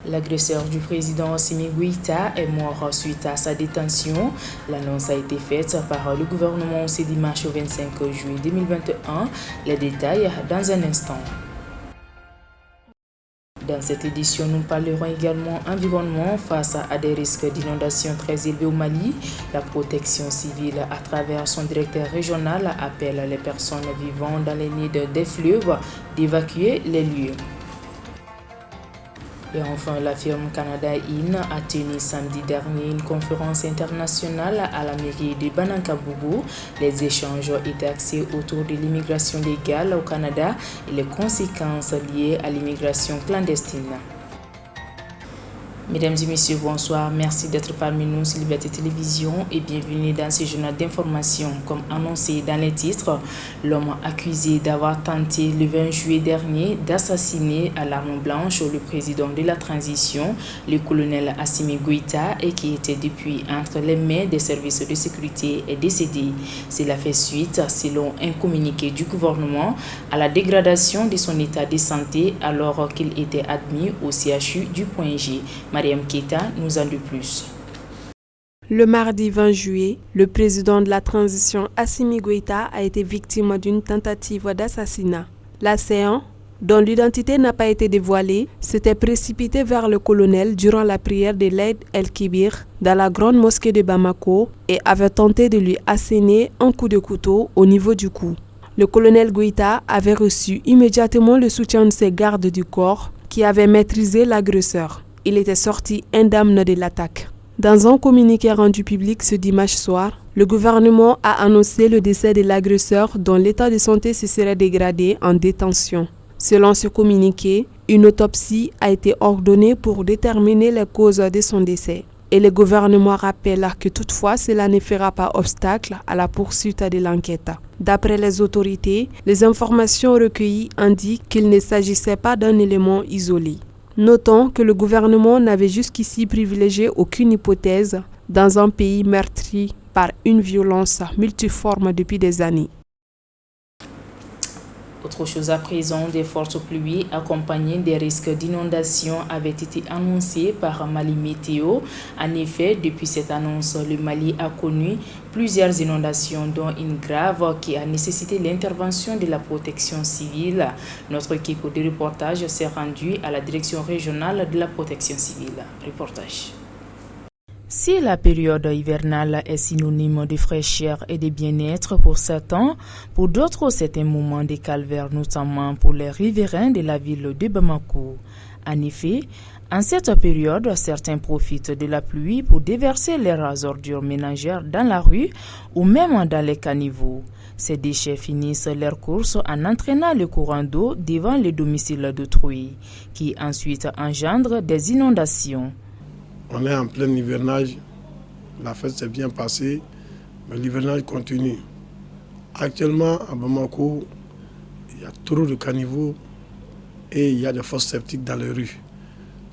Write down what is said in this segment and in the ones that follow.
L'agresseur du président Assimi Goïta est mort suite à sa détention. L'annonce a été faite par le gouvernement ce dimanche 25 juillet 2021. Les détails dans un instant. Dans cette édition, nous parlerons également environnement face à des risques d'inondation très élevés au Mali. La protection civile, à travers son directeur régional, appelle les personnes vivant dans les nids des fleuves d'évacuer les lieux. Et enfin, la firme Canada In a tenu samedi dernier une conférence internationale à la mairie de Banankabougou. Les échanges étaient axés autour de l'immigration légale au Canada et les conséquences liées à l'immigration clandestine. Mesdames et messieurs, bonsoir. Merci d'être parmi nous sur Liberté Télévision et bienvenue dans ce journal d'information. Comme annoncé dans les titres, l'homme accusé d'avoir tenté le 20 juillet dernier d'assassiner à l'arme blanche le président de la transition, le colonel Assimi Goïta, et qui était depuis entre les mains des services de sécurité, est décédé. Cela fait suite, selon un communiqué du gouvernement, à la dégradation de son état de santé alors qu'il était admis au CHU du Point G. Mariam Keita nous en dit plus. Le mardi 20 juillet, le président de la transition Assimi Goïta a été victime d'une tentative d'assassinat. L'assaillant, dont l'identité n'a pas été dévoilée, s'était précipité vers le colonel durant la prière de l'Aïd el-Kibir dans la grande mosquée de Bamako et avait tenté de lui asséner un coup de couteau au niveau du cou. Le colonel Goïta avait reçu immédiatement le soutien de ses gardes du corps qui avaient maîtrisé l'agresseur. Il était sorti indemne de l'attaque. Dans un communiqué rendu public ce dimanche soir, le gouvernement a annoncé le décès de l'agresseur dont l'état de santé se serait dégradé en détention. Selon ce communiqué, une autopsie a été ordonnée pour déterminer les causes de son décès. Et le gouvernement rappelle que toutefois cela ne fera pas obstacle à la poursuite de l'enquête. D'après les autorités, les informations recueillies indiquent qu'il ne s'agissait pas d'un élément isolé. Notons que le gouvernement n'avait jusqu'ici privilégié aucune hypothèse dans un pays meurtri par une violence multiforme depuis des années. Autre chose à présent, des fortes pluies accompagnées des risques d'inondation avaient été annoncés par Mali Météo. En effet, depuis cette annonce, le Mali a connu plusieurs inondations, dont une grave qui a nécessité l'intervention de la protection civile. Notre équipe de reportage s'est rendue à la direction régionale de la protection civile. Reportage. Si la période hivernale est synonyme de fraîcheur et de bien-être pour certains, pour d'autres c'est un moment de calvaire, notamment pour les riverains de la ville de Bamako. En effet, en cette période, certains profitent de la pluie pour déverser leurs ordures ménagères dans la rue ou même dans les caniveaux. Ces déchets finissent leur course en entraînant le courant d'eau devant le domicile d'autrui, qui ensuite engendre des inondations. On est en plein hivernage, la fête s'est bien passée, mais l'hivernage continue. Actuellement, à Bamako, il y a trop de caniveaux et il y a des fosses septiques dans les rues.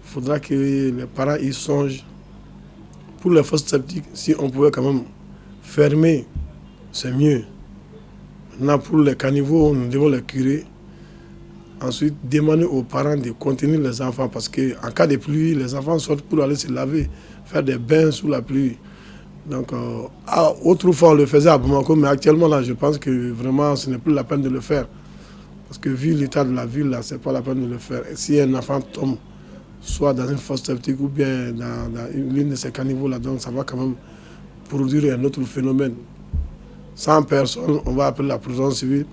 Il faudra que les parents y songent. Pour les fosses septiques, si on pouvait quand même fermer, c'est mieux. Maintenant, pour les caniveaux, nous devons les curer. Ensuite, demander aux parents de contenir les enfants parce qu'en cas de pluie, les enfants sortent pour aller se laver, faire des bains sous la pluie. Donc, autrefois, on le faisait à Bamako, mais actuellement, là, je pense que vraiment, ce n'est plus la peine de le faire. Parce que vu l'état de la ville, là, ce n'est pas la peine de le faire. Et si un enfant tombe, soit dans une fosse septique ou bien dans l'une de ces caniveaux-là, donc ça va quand même produire un autre phénomène. 100 personnes, on va appeler la prudence civile.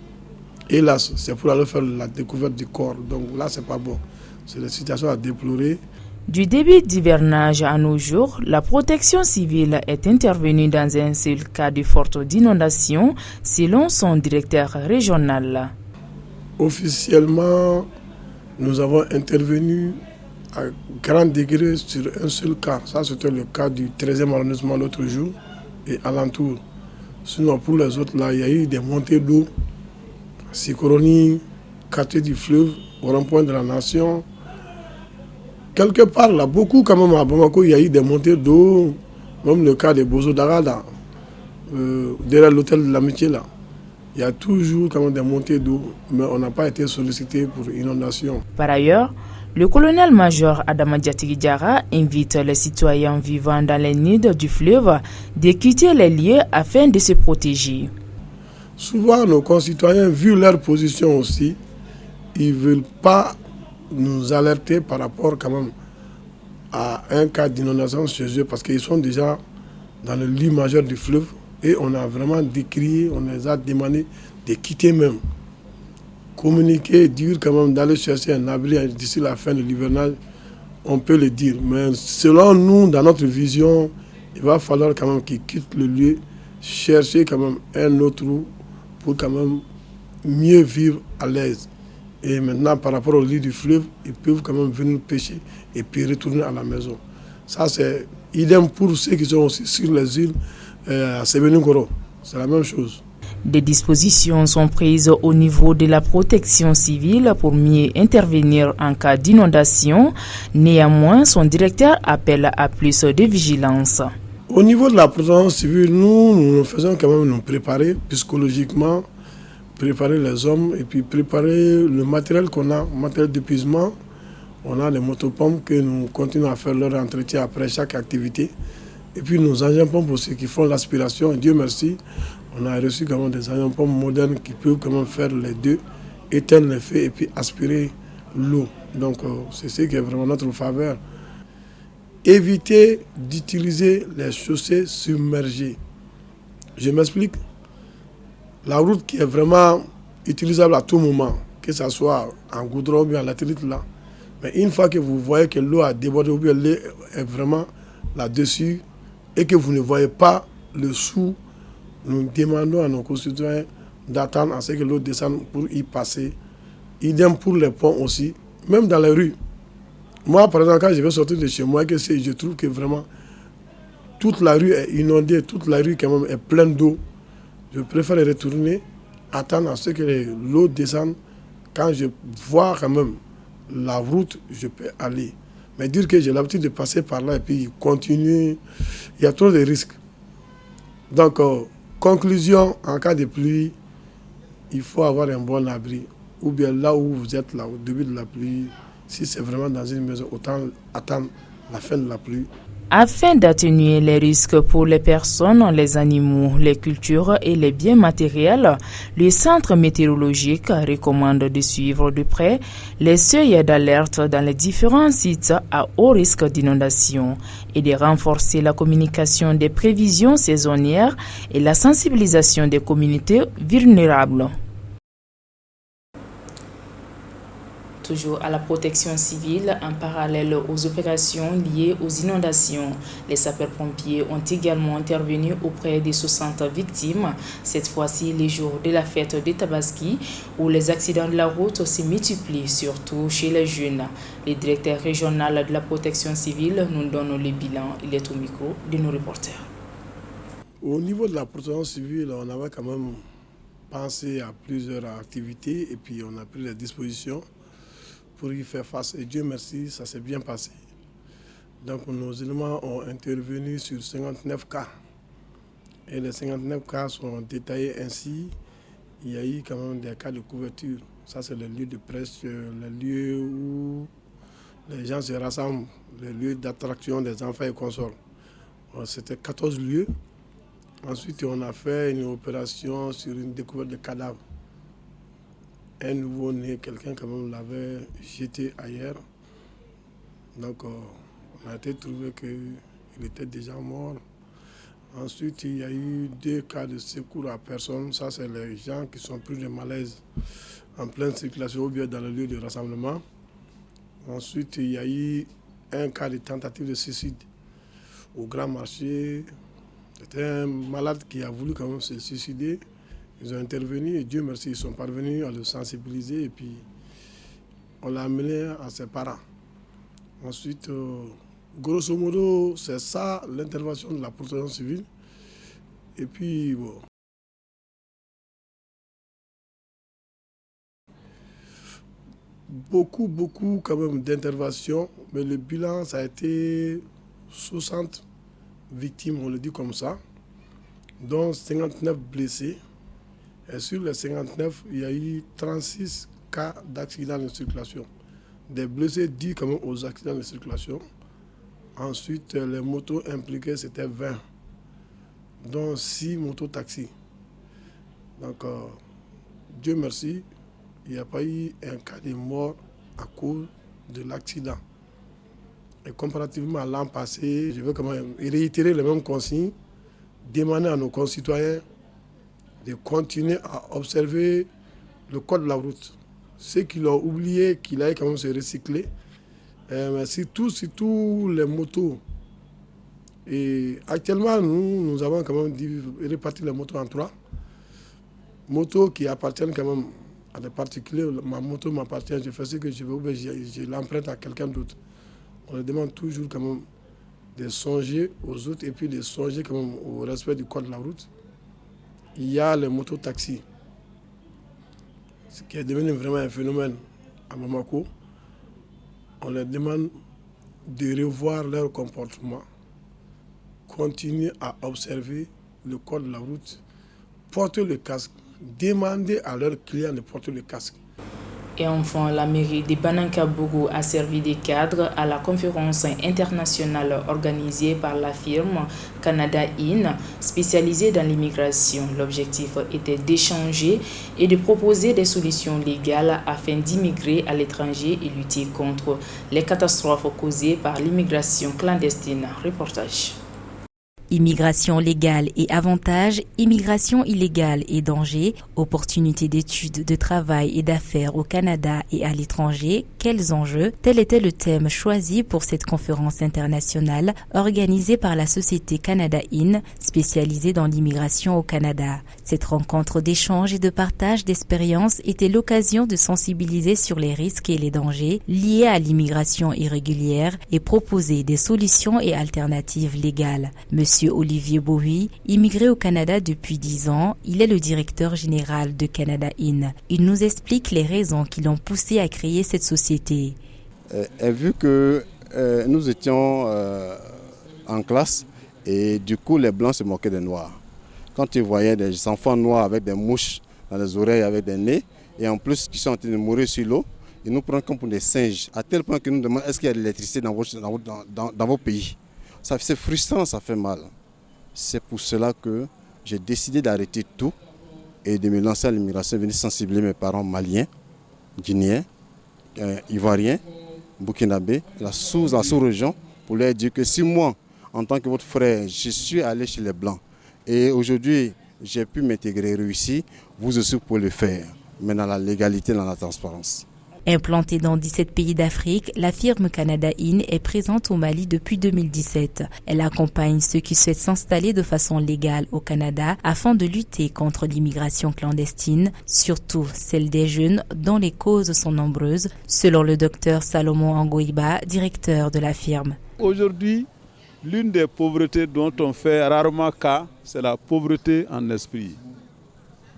Et là, c'est pour aller faire la découverte du corps. Donc là, c'est pas bon. C'est des situations à déplorer. Du début d'hivernage à nos jours, la protection civile est intervenue dans un seul cas de forte inondation, selon son directeur régional. Officiellement, nous avons intervenu à grand degré sur un seul cas. Ça, c'était le cas du 13e arrondissement l'autre jour et alentour. Sinon, pour les autres, là, il y a eu des montées d'eau. Sikoroni, quartier du fleuve, au rond-point de la Nation, quelque part, là, beaucoup quand même à Bamako, il y a eu des montées d'eau, même le cas des Bozo Darada, derrière l'hôtel de l'Amitié, là. Il y a toujours quand même des montées d'eau, mais on n'a pas été sollicité pour inondation. Par ailleurs, le colonel-major Adama Diatigi Diarra invite les citoyens vivant dans les nids du fleuve de quitter les lieux afin de se protéger. Souvent, nos concitoyens, vu leur position aussi, ils ne veulent pas nous alerter par rapport quand même à un cas d'inondation chez eux parce qu'ils sont déjà dans le lit majeur du fleuve et on a vraiment décrié, on les a demandé de quitter même. Communiquer, dire quand même d'aller chercher un abri d'ici la fin de l'hivernage, on peut le dire. Mais selon nous, dans notre vision, il va falloir quand même qu'ils quittent le lieu, chercher quand même un autre trou pour quand même mieux vivre à l'aise. Et maintenant, par rapport au lit du fleuve, ils peuvent quand même venir pêcher et puis retourner à la maison. Ça, c'est idem pour ceux qui sont aussi sur les îles à Sébeningoro. C'est la même chose. Des dispositions sont prises au niveau de la protection civile pour mieux intervenir en cas d'inondation. Néanmoins, son directeur appelle à plus de vigilance. Au niveau de la protection civile, nous faisons quand même nous préparer psychologiquement, préparer les hommes et puis préparer le matériel qu'on a, le matériel d'épuisement. On a les motopompes que nous continuons à faire leur entretien après chaque activité. Et puis nos engins pompes aussi qui font l'aspiration. Dieu merci, on a reçu quand même des engins pompes modernes qui peuvent quand même faire les deux, éteindre les feux et puis aspirer l'eau. Donc c'est ce qui est vraiment notre faveur. Éviter d'utiliser les chaussées submergées. Je m'explique. La route qui est vraiment utilisable à tout moment, que ce soit en goudron ou bien en latérite là. Mais une fois que vous voyez que l'eau a débordé ou bien l'eau est vraiment là-dessus et que vous ne voyez pas le sous, nous demandons à nos concitoyens d'attendre à ce que l'eau descende pour y passer. Idem pour les ponts aussi, même dans les rues. Moi, par exemple, quand je vais sortir de chez moi, je trouve que vraiment toute la rue est inondée, toute la rue quand même est pleine d'eau. Je préfère retourner, attendre à ce que l'eau descende. Quand je vois quand même la route, je peux aller. Mais dire que j'ai l'habitude de passer par là et puis continuer, il y a trop de risques. Donc, conclusion, en cas de pluie, il faut avoir un bon abri. Ou bien là où vous êtes, là, au début de la pluie, si c'est vraiment dans une maison, autant attendre la fin de la pluie. Afin d'atténuer les risques pour les personnes, les animaux, les cultures et les biens matériels, le centre météorologique recommande de suivre de près les seuils d'alerte dans les différents sites à haut risque d'inondation et de renforcer la communication des prévisions saisonnières et la sensibilisation des communautés vulnérables. Toujours à la protection civile, en parallèle aux opérations liées aux inondations. Les sapeurs-pompiers ont également intervenu auprès des 60 victimes, cette fois-ci les jours de la fête de Tabaski, où les accidents de la route se multiplient, surtout chez les jeunes. Le directeur régional de la protection civile nous donne le bilan. Il est au micro de nos reporters. Au niveau de la protection civile, on avait quand même pensé à plusieurs activités et puis on a pris les dispositions pour y faire face. Et Dieu merci, ça s'est bien passé. Donc nos éléments ont intervenu sur 59 cas. Et les 59 cas sont détaillés ainsi. Il y a eu quand même des cas de couverture. Ça, c'est le lieu de presse, le lieu où les gens se rassemblent, le lieu d'attraction des enfants et consorts. C'était 14 lieux. Ensuite, on a fait une opération sur une découverte de cadavres. Un nouveau-né, quelqu'un quand même l'avait jeté ailleurs. Donc on a été trouvé qu'il était déjà mort. Ensuite, il y a eu 2 cas de secours à personne. Ça, c'est les gens qui sont pris de malaise en pleine circulation ou bien dans le lieu de rassemblement. Ensuite, il y a eu un cas de tentative de suicide au Grand Marché. C'était un malade qui a voulu quand même se suicider. Ils ont intervenu et Dieu merci, ils sont parvenus à le sensibiliser et puis on l'a amené à ses parents. Ensuite, grosso modo, c'est ça l'intervention de la protection civile. Et puis, bon. beaucoup quand même d'interventions, mais le bilan, ça a été 60 victimes, on le dit comme ça, dont 59 blessés. Et sur les 59, il y a eu 36 cas d'accidents de circulation. Des blessés dits quand même aux accidents de circulation. Ensuite, les motos impliquées, c'était 20, dont 6 motos-taxis. Donc, Dieu merci, il n'y a pas eu un cas de mort à cause de l'accident. Et comparativement à l'an passé, je veux quand même réitérer les mêmes consignes, demander à nos concitoyens de continuer à observer le code de la route. Ceux qui l'ont oublié, qu'il aille quand même se recycler. Mais surtout les motos. Et actuellement, nous avons quand même réparti les motos en 3. Motos qui appartiennent quand même à des particuliers. Ma moto m'appartient, je fais ce que je veux, ou je l'emprunte à quelqu'un d'autre. On leur demande toujours quand même de songer aux autres et puis de songer quand même au respect du code de la route. Il y a les motos-taxis, ce qui est devenu vraiment un phénomène à Bamako. On leur demande de revoir leur comportement, continuer à observer le code de la route, porter le casque, demander à leurs clients de porter le casque. Et enfin, la mairie de Banankabougou a servi de cadre à la conférence internationale organisée par la firme Canada In, spécialisée dans l'immigration. L'objectif était d'échanger et de proposer des solutions légales afin d'immigrer à l'étranger et lutter contre les catastrophes causées par l'immigration clandestine. Reportage. Immigration légale et avantages, immigration illégale et danger, opportunités d'études, de travail et d'affaires au Canada et à l'étranger, quels enjeux? Tel était le thème choisi pour cette conférence internationale organisée par la société Canada In, spécialisée dans l'immigration au Canada. Cette rencontre d'échange et de partage d'expériences était l'occasion de sensibiliser sur les risques et les dangers liés à l'immigration irrégulière et proposer des solutions et alternatives légales. Monsieur Olivier Bowie, immigré au Canada depuis 10 ans, il est le directeur général de Canada In. Il nous explique les raisons qui l'ont poussé à créer cette société. Vu que nous étions en classe et du coup les Blancs se moquaient des Noirs. Quand ils voyaient des enfants noirs avec des mouches dans les oreilles, avec des nez, et en plus qui sont en train de mourir sur l'eau, ils nous prennent comme pour des singes, à tel point qu'ils nous demandent est-ce qu'il y a de l'électricité dans vos pays. C'est frustrant, ça fait mal. C'est pour cela que j'ai décidé d'arrêter tout et de me lancer à l'immigration, venir sensibiliser mes parents maliens, guinéens, ivoiriens, burkinabés, la sous-région, pour leur dire que si moi, en tant que votre frère, je suis allé chez les Blancs et aujourd'hui j'ai pu m'intégrer et réussir, vous aussi pouvez le faire, mais dans la légalité, dans la transparence. Implantée dans 17 pays d'Afrique, la firme Canada In est présente au Mali depuis 2017. Elle accompagne ceux qui souhaitent s'installer de façon légale au Canada afin de lutter contre l'immigration clandestine, surtout celle des jeunes dont les causes sont nombreuses, selon le docteur Salomon Angoiba, directeur de la firme. Aujourd'hui, l'une des pauvretés dont on fait rarement cas, c'est la pauvreté en esprit.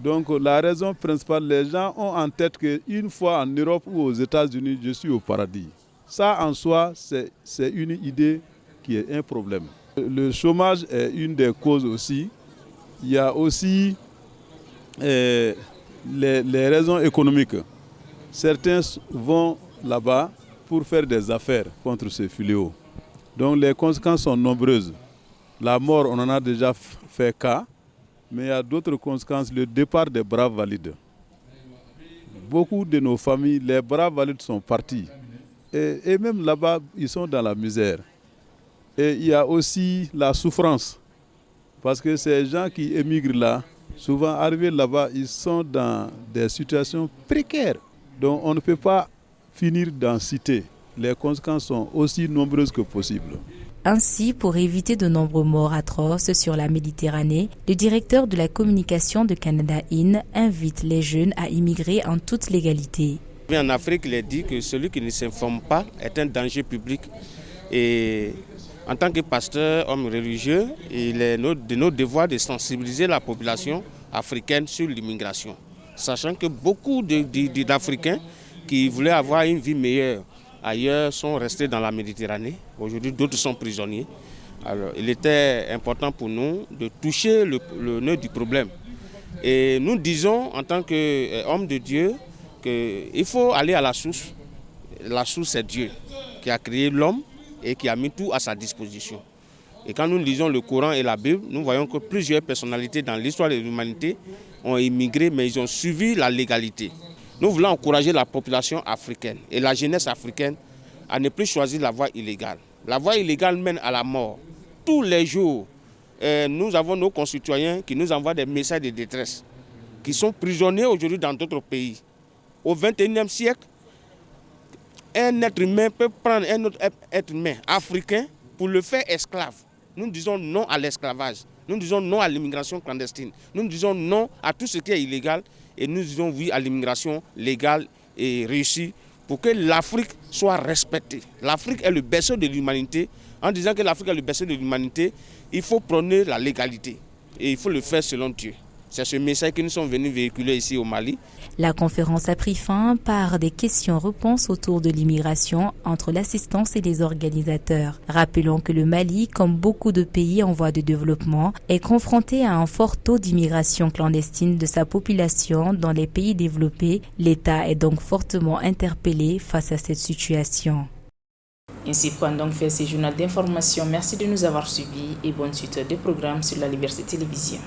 Donc la raison principale, les gens ont en tête qu'une fois en Europe ou aux États-Unis, je suis au paradis. Ça en soi, c'est une idée qui est un problème. Le chômage est une des causes aussi. Il y a aussi les raisons économiques. Certains vont là-bas pour faire des affaires contre ce fléau. Donc les conséquences sont nombreuses. La mort, on en a déjà fait cas. Mais il y a d'autres conséquences, le départ des braves valides. Beaucoup de nos familles, les braves valides sont partis. Et même là-bas, ils sont dans la misère. Et il y a aussi la souffrance. Parce que ces gens qui émigrent là, souvent arrivés là-bas, ils sont dans des situations précaires. Donc on ne peut pas finir d'en citer. Les conséquences sont aussi nombreuses que possible. Ainsi, pour éviter de nombreux morts atroces sur la Méditerranée, le directeur de la communication de Canada In invite les jeunes à immigrer en toute légalité. En Afrique, il est dit que celui qui ne s'informe pas est un danger public. Et en tant que pasteur, homme religieux, il est de nos devoirs de sensibiliser la population africaine sur l'immigration. Sachant que beaucoup d'Africains qui voulaient avoir une vie meilleure ailleurs sont restés dans la Méditerranée. Aujourd'hui, d'autres sont prisonniers. Alors, il était important pour nous de toucher le nœud du problème. Et nous disons, en tant qu'hommes de Dieu, qu'il faut aller à la source. La source, c'est Dieu, qui a créé l'homme et qui a mis tout à sa disposition. Et quand nous lisons le Coran et la Bible, nous voyons que plusieurs personnalités dans l'histoire de l'humanité ont immigré, mais ils ont suivi la légalité. Nous voulons encourager la population africaine et la jeunesse africaine à ne plus choisir la voie illégale. La voie illégale mène à la mort. Tous les jours, nous avons nos concitoyens qui nous envoient des messages de détresse, qui sont prisonniers aujourd'hui dans d'autres pays. Au XXIe siècle, un être humain peut prendre un autre être humain africain pour le faire esclave. Nous disons non à l'esclavage. Nous disons non à l'immigration clandestine. Nous disons non à tout ce qui est illégal et nous disons oui à l'immigration légale et réussie pour que l'Afrique soit respectée. L'Afrique est le berceau de l'humanité. En disant que l'Afrique est le berceau de l'humanité, il faut prôner la légalité et il faut le faire selon Dieu. C'est ce message que nous sommes venus véhiculer ici au Mali. La conférence a pris fin par des questions-réponses autour de l'immigration entre l'assistance et les organisateurs. Rappelons que le Mali, comme beaucoup de pays en voie de développement, est confronté à un fort taux d'immigration clandestine de sa population dans les pays développés. L'État est donc fortement interpellé face à cette situation. Ainsi prend donc fait ce journal d'information. Merci de nous avoir suivis et bonne suite des programmes sur la Liberté Télévision.